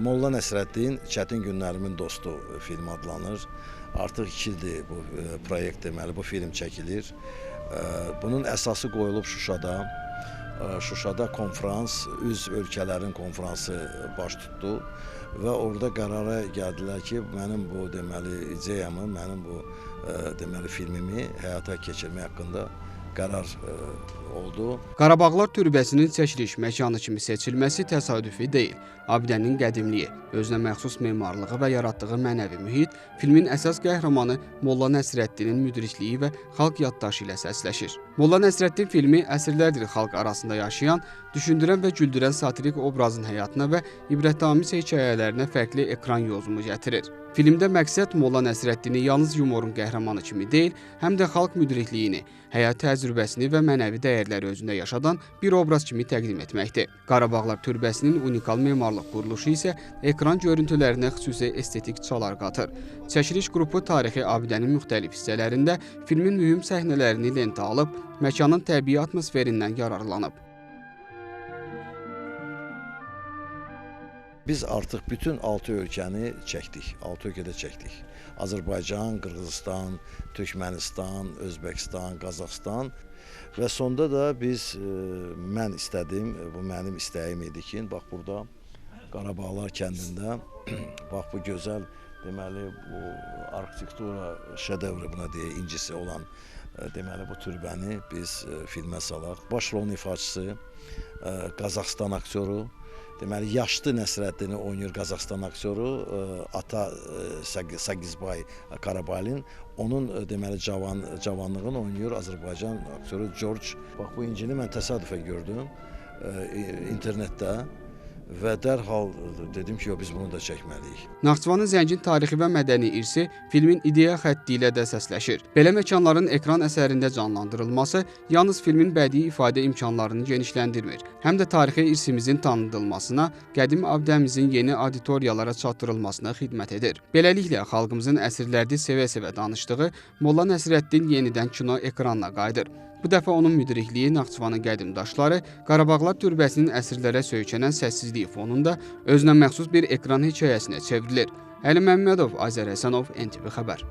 Molla Nəsrəddin Çətin Günlərimin Dostu film adlanır. Artıq 2 ildir bu proyekt deməli, bu film çəkilir. Bunun əsası qoyulub Şuşada. Şuşada konferans, üzv ölkələrin konferansı baş tutdu və orada qərara gəldilər ki, mənim bu deməli ideyamı, mənim bu deməli filmimi həyata keçirmək haqqında qərar oldu. Qarabağlar Türbəsinin çəkiliş məkanı kimi seçilməsi təsadüfi deyil. Abidənin qədimliyi, özünə məxsus memarlığı və yaratdığı mənəvi mühit filmin əsas qəhrəmanı Molla Nəsrəddinin müdrikliyi və xalq yaddaşı ilə səsləşir. Molla Nəsrəddin filmi əsrlərdir xalq arasında yaşayan, düşündürən və güldürən satirik obrazın həyatına və ibrətamiz hekayələrinə fərqli ekran yozumu gətirir. Filmdə məqsəd Molla Nəsrəddini yalnız yumorun qəhrəmanı kimi deyil, həm də xalq müdrikliyini, həyat təcrübəsini və mənəvi dəyərləri özündə yaşadan bir obraz kimi təqdim etməkdir. Qarabağlar Türbəsinin unikal memarlıq quruluşu isə ekran görüntülərinə xüsusi estetik çalar qatır. Çəkiliş qrupu tarixi abidənin müxtəlif hissələrində filmin mühüm səhnələrini lentə alıb, məkanın təbii atmosferindən yararlanıb. Biz artıq bütün 6 ölkəni çəkdik, 6 ölkədə çəkdik. Azərbaycan, Qırğızistan, Türkmənistan, Özbəkistan, Qazaxstan və sonda da mən istədim, bu mənim istəyim idi ki, bax burada Qarabağlar kəndində, bax bu gözəl, deməli bu arxitektura şedevri buna deyə incisi olan deməli bu türbəni biz filmə salaq. Baş rolun ifaçısı Qazaxstan aktyoru, deməli yaşlı Nəsrəddini oynayır Qazaxstan aktyoru Ata Sagizbay Karabalin. Onun deməli cavanlığını oynayır Azərbaycan aktyoru George. Bax bu incini mən təsadüfən gördüm internetdə. Və dərhal dedim ki, biz bunu da çəkməliyik. Naxçıvanın zəngin tarixi və mədəni irsi filmin ideya xətti ilə də səsləşir. Belə məkanların ekran əsərində canlandırılması yalnız filmin bədii ifadə imkanlarını genişləndirmir, həm də tarixi irsimizin tanıdılmasına, qədim abidəmizin yeni auditoriyalara çatdırılmasına xidmət edir. Beləliklə, xalqımızın əsrlərdir sevə-sevə danışdığı Molla Nəsrəddin yenidən kino ekranına qayıdır. Bu dəfə onun müdrikliyi Naxçıvanın qədim daşları, Qarabağlar Türbəsinin əsrlərə söykənən səssizliyi fonunda özünə məxsus bir ekran hekayəsinə çevrilir. Əli Məmmədov, Azər Həsənov, NTV Xəbər.